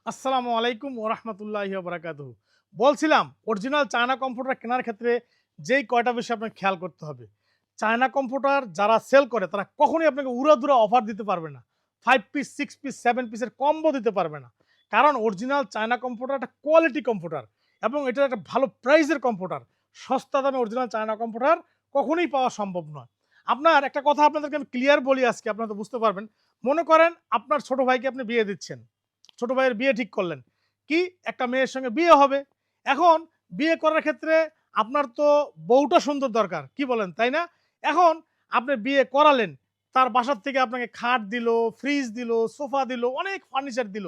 আসসালামু আলাইকুম ওরহমতুল্লাহি ওবারাকাতুহু। বলছিলাম অরিজিনাল চায়না কম্পিউটার কেনার ক্ষেত্রে যেই কয়টা বিষয় আপনাকে খেয়াল করতে হবে। চায়না কম্পিউটার যারা সেল করে তারা কখনোই আপনাকে উড়াধুরা অফার দিতে পারবে না। 5 পিস, 6 পিস, 7 পিসের কম্বো দিতে পারবে না। কারণ অরিজিনাল চায়না কম্পিউটার একটা কোয়ালিটি কম্পিউটার এবং এটা একটা ভালো প্রাইসের কম্পিউটার। সস্তা দামে অরিজিনাল চায়না কম্পিউটার কখনোই পাওয়া সম্ভব নয়। আপনার একটা কথা আপনাদেরকে আমি ক্লিয়ার বলি আজকে, আপনারা তো বুঝতে পারবেন। মনে করেন আপনার ছোট ভাইকে আপনি বিয়ে দিচ্ছেন। ছোট ভাইয়ের বিয়ে ঠিক করলেন। কি একটা মেয়ের সঙ্গে বিয়ে হবে। এখন বিয়ে করার ক্ষেত্রে আপনার তো বউটা সুন্দর দরকার। কি বলেন, তাই না? এখন আপনি বিয়ে করালেন। তার বাসার থেকে আপনাকে খাট দিল, ফ্রিজ দিল, সোফা দিল, অনেক ফার্নিচার দিল।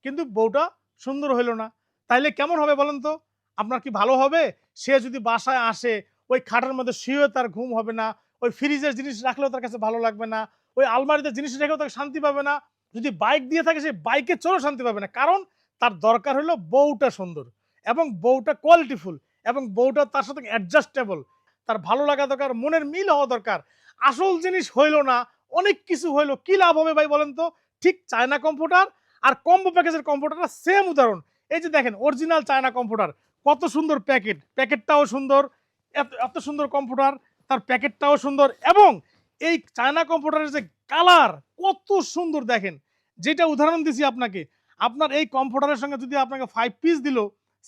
কিন্তু বউটা সুন্দর হইল না। তাইলে কেমন হবে বলেন তো? আপনার কি ভালো হবে? সে যদি বাসায় আসে, ওই খাটের মধ্যে শুয়েও তার ঘুম হবে না। ওই ফ্রিজের জিনিস রাখলেও তার কাছে ভালো লাগবে না। ওই আলমারিতে জিনিস রেখেও তাকে শান্তি পাবে না। যদি বাইক দিয়ে থাকে সে বাইকে চড়েও শান্তি পাবে না। কারণ তার দরকার হলো বউটা সুন্দর এবং বউটা কোয়ালিটিফুল এবং বউটা তার সাথে অ্যাডজাস্টেবল। তার ভালো লাগা দরকার, মনের মিল হওয়া দরকার। আসল জিনিস হইল না, অনেক কিছু হইলো, কি লাভ হবে ভাই বলেন তো? ঠিক চায়না কম্পিউটার আর কম্বো প্যাকেজের কম্পিউটারটা সেম উদাহরণ। এই যে দেখেন অরিজিনাল চায়না কম্পিউটার, কত সুন্দর প্যাকেট, প্যাকেটটাও সুন্দর, এত এত সুন্দর কম্পিউটার, তার প্যাকেটটাও সুন্দর এবং এই চায়না কম্পিউটারের যে কালার কত সুন্দর দেখেন। যেটা উদাহরণ দিছি আপনাকে, আপনার এই কম্পিউটারের সঙ্গে যদি আপনাকে 5 পিস দিল,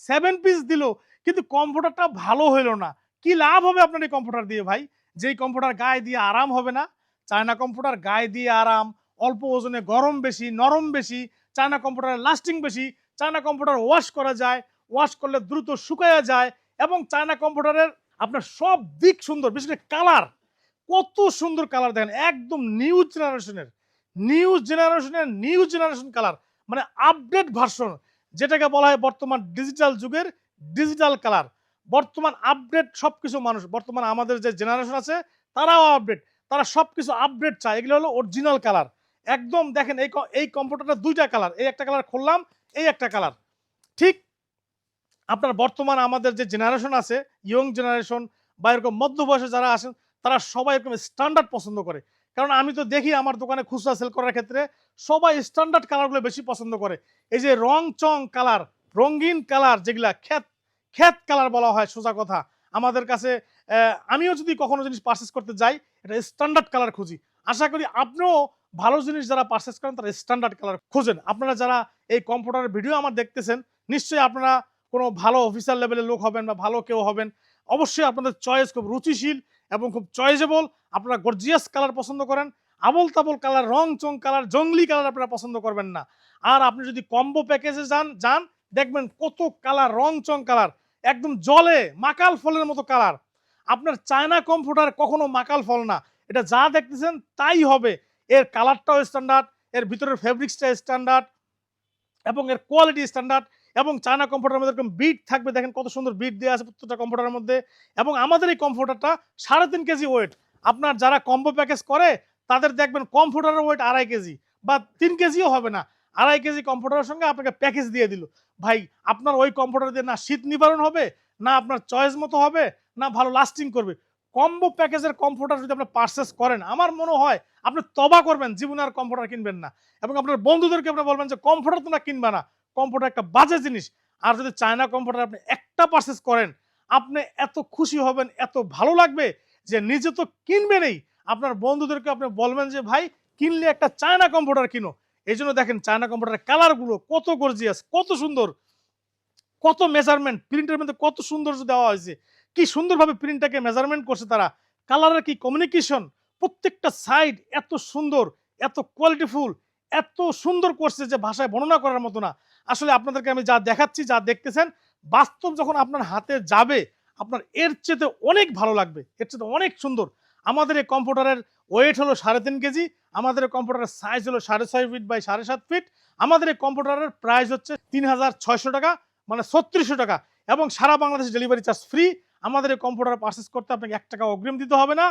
7 পিস দিল, কিন্তু কম্পিউটারটা ভালো হইলো না, কি লাভ হবে আপনার এই কম্পিউটার দিয়ে ভাই? যেই কম্পিউটার গায়ে দিয়ে আরাম হবে না। চায়না কম্পিউটার গায়ে দিয়ে আরাম, অল্প ওজনে গরম বেশি, নরম বেশি, চায়না কম্পিউটারের লাস্টিং বেশি, চায়না কম্পিউটার ওয়াশ করা যায়, ওয়াশ করলে দ্রুত শুকায়া যায় এবং চায়না কম্পিউটারের আপনার সব দিক সুন্দর, বিশেষ করে কালার, কত সুন্দর কালার দেখেন, একদম নিউ জেনারেশন কালার, মানে আপডেট ভার্সন, যেটাকে বলা হয় বর্তমান ডিজিটাল যুগের ডিজিটাল কালার। বর্তমান আপডেট সবকিছু মানুষ, বর্তমান আমাদের যে জেনারেশন আছে তারাও আপডেট, তারা সবকিছু আপডেট চায়। এগুলো হলো অরিজিনাল কালার। একদম দেখেন এই কম্পিউটারটা দুইটা কালার, এই একটা কালার খুললাম, এই একটা কালার। ঠিক আপনার বর্তমান আমাদের যে জেনারেশন আছে, ইয়ং জেনারেশন বা এরকম মধ্য বয়সে যারা আসেন, তারা সবাই এরকম স্ট্যান্ডার্ড পছন্দ করে। কারণ আমি তো দেখি আমার দোকানে খুচরা সেল করার ক্ষেত্রে সবাই স্ট্যান্ডার্ড কালারগুলো বেশি পছন্দ করে। এই যে রং চং কালার, রঙিন কালার, যেগুলা খ্যাত খ্যাত কালার বলা হয়, সোজা কথা আমাদের কাছে। আমিও যদি কখনো জিনিস পারচেস করতে যাই, এটা স্ট্যান্ডার্ড কালার খুঁজি। আশা করি আপনিও ভালো জিনিস যারা পারচেস করেন তারা স্ট্যান্ডার্ড কালার খোঁজেন। আপনারা যারা এই কম্পিউটারের ভিডিও আমার দেখতেছেন, নিশ্চয়ই আপনারা কোনো ভালো অফিসার লেভেলের লোক হবেন বা ভালো কেউ হবেন। অবশ্যই আপনাদের চয়েস খুব রুচিশীল এবং খুব চয়েজেবল। আপনারা গর্জিয়াস কালার পছন্দ করেন, আবল তাবল কালার, রং চং কালার, জংলি কালার আপনারা পছন্দ করবেন না। আর আপনি যদি কম্বো প্যাকেজে যান দেখবেন কত কালার, রং চং কালার, একদম জলে মাকাল ফলের মতো কালার। আপনার চায়না কম্পিউটার কখনো মাকাল ফল না, এটা যা দেখতেছেন তাই হবে। এর কালারটাও স্ট্যান্ডার্ড, এর ভিতরের ফেব্রিক্সটা স্ট্যান্ডার্ড এবং এর কোয়ালিটি স্ট্যান্ডার্ড। এবং চায়না কম্পিউটারের মধ্যে এরকম বিট থাকবে, দেখেন কত সুন্দর বিট দেওয়া আছে প্রত্যেকটা কম্পিউটারের মধ্যে। এবং আমাদের এই কম্পিউটারটা 3.5 কেজি ওয়েট। আপনার যারা কম্বো প্যাকেজ করে তাদের দেখবেন কম্পিউটারের ওয়েট 2.5 কেজি বা 3 কেজিও হবে না। 2.5 কেজি কম্পিউটারের সঙ্গে আপনাকে প্যাকেজ দিয়ে দিল। ভাই আপনার ওই কম্পিউটার দিয়ে না শীত নিবারণ হবে, না আপনার চয়েস মতো হবে, না ভালো লাস্টিং করবে। কম্বো প্যাকেজের কম্পিউটার যদি আপনি পারচেস করেন, আমার মনে হয় আপনি তবা করবেন, জীবনে আর কম্পিউটার কিনবেন না। এবং আপনার বন্ধুদেরকে আপনি বলবেন যে কম্পিউটার তোমরা কিনবা না, কম্পিউটার একটা বাজে জিনিস। আর যদি চায়না কম্পিউটার আপনি একটা পারচেস করেন, আপনি এত খুশি হবেন, এত ভালো লাগবে যে নিজে তো কিনবেনই, আপনার বন্ধুদেরকে আপনি বলবেন যে ভাই কিনলে একটা চায়না কম্পিউটার কিনো। এই জন্য দেখেন চায়না কম্পিউটারের কালারগুলো কত গর্জিয়াস, কত সুন্দর, কত মেজারমেন্ট, প্রিন্টের মধ্যে কত সৌন্দর্য দেওয়া হয়েছে, কি সুন্দরভাবে প্রিন্টটাকে মেজারমেন্ট করছে তারা, কালারের কি কমিউনিকেশন, প্রত্যেকটা সাইড এত সুন্দর, এত কোয়ালিটিফুল, এত সুন্দর করছে যে ভাষায় বর্ণনা করার মতো না। আসলে আপনাদেরকে আমি যা দেখাচ্ছি, যা দেখতেছেন, বাস্তব যখন আপনার হাতে যাবে আপনার এর চেয়ে অনেক ভালো লাগবে, এর চেয়ে অনেক সুন্দর। আমাদের এই কম্পিউটারের ওয়েট হলো 3.5 কেজি, আমাদের এই কম্পিউটারের সাইজ হলো 6.5 ফিট বাই 7.5 ফিট। আমাদের এই কম্পিউটারের প্রাইস হচ্ছে 3600 টাকা, মানে 3600 টাকা, এবং সারা বাংলাদেশ ডেলিভারি চার্জ ফ্রি। আমাদের এই কম্পিউটার পারচেস করতে আপনাকে 1 টাকা অগ্রিম দিতে হবে না।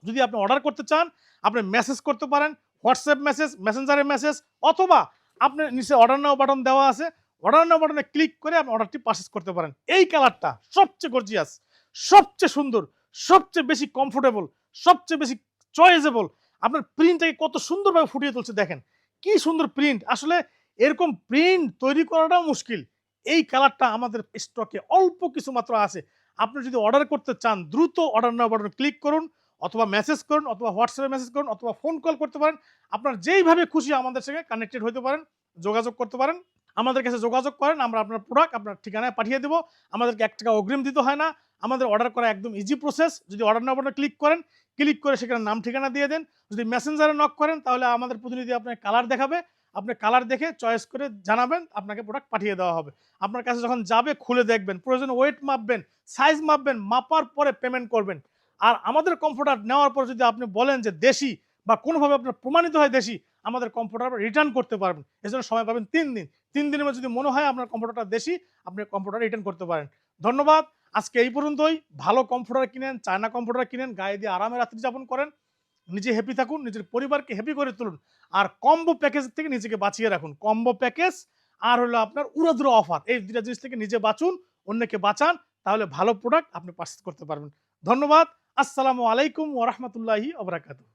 যদি আপনি অর্ডার করতে চান আপনি মেসেজ করতে পারেন, হোয়াটসঅ্যাপ মেসেজ, মেসেঞ্জারে মেসেজ, অথবা আপনি নিচে অর্ডার নাও বাটন দেওয়া আছে, অর্ডার নাও বাটনে ক্লিক করে আপনি অর্ডারটি পারচেস করতে পারেন। এই কালারটা সবচেয়ে গর্জিয়াস, সবচেয়ে সুন্দর, সবচেয়ে বেশি কমফোর্টেবল, সবচেয়ে বেশি চয়েজেবল। আপনার প্রিন্টটাকে কত সুন্দরভাবে ফুটিয়ে তুলছে দেখেন, কি সুন্দর প্রিন্ট। আসলে এরকম প্রিন্ট তৈরি করাটাও মুশকিল। এই কালারটা আমাদের স্টকে অল্প কিছু মাত্র আছে। আপনি যদি অর্ডার করতে চান দ্রুত অর্ডার নাও বাটনে ক্লিক করুন, অথবা মেসেজ করুন, অথবা হোয়াটসঅ্যাপে মেসেজ করুন, অথবা ফোন কল করতে পারেন। আপনার যেইভাবে খুশি আমাদের সঙ্গে কানেক্টেড হইতে পারেন, যোগাযোগ করতে পারেন। আমাদের কাছে যোগাযোগ করেন, আমরা আপনার প্রোডাক্ট আপনার ঠিকানায় পাঠিয়ে দেব। আমাদেরকে ৳১ অগ্রিম দিতে হয় না। আমাদের অর্ডার করা একদম ইজি প্রসেস। যদি অর্ডার নাও বাটনে ক্লিক করেন, ক্লিক করে সেখানে নাম ঠিকানা দিয়ে দেন। যদি মেসেঞ্জারে নক করেন তাহলে আমাদের প্রতিনিধি আপনাকে কালার দেখাবে। আপনি কালার দেখে চয়েস করে জানাবেন, আপনাকে প্রোডাক্ট পাঠিয়ে দেওয়া হবে। আপনার কাছে যখন যাবে খুলে দেখবেন, প্রয়োজনে ওয়েট মাপবেন, সাইজ মাপবেন, মাপার পরে পেমেন্ট করবেন। আর আমাদের কম্ফোর্টার নেওয়ার পর যদি আপনি বলেন যে দেশি বা কোনোভাবে আপনার প্রমাণিত হয় দেশি, আমাদের কম্ফোর্টার রিটার্ন করতে পারবেন। এজন্য সময় পাবেন ৩ দিন। ৩ দিনের মধ্যে যদি মনে হয় আপনার কম্ফোর্টারটা দেশি, আপনি কম্ফোর্টার রিটার্ন করতে পারেন। ধন্যবাদ। আজকে এই পর্যন্তই। ভালো কম্ফোর্টার কিনেন, চায়না কম্ফোর্টার কিনেন, গায়ে দিয়ে আরামে রাত্রি যাপন করেন। নিজে হ্যাপি থাকুন, নিজের পরিবারকে হ্যাপি করে তুলুন। আর কম্বো প্যাকেজ থেকে নিজেকে বাঁচিয়ে রাখুন। কম্বো প্যাকেজ আর হলো আপনার উড়াধুরা অফার। এই ২ টা জিনিস থেকে নিজে বাঁচুন, অন্যকে বাঁচান। তাহলে ভালো প্রোডাক্ট আপনি পারচেজ করতে পারবেন। ধন্যবাদ। আসসালামু আলাইকুম ওয়া রাহমাতুল্লাহি ওয়া বারাকাতুহু।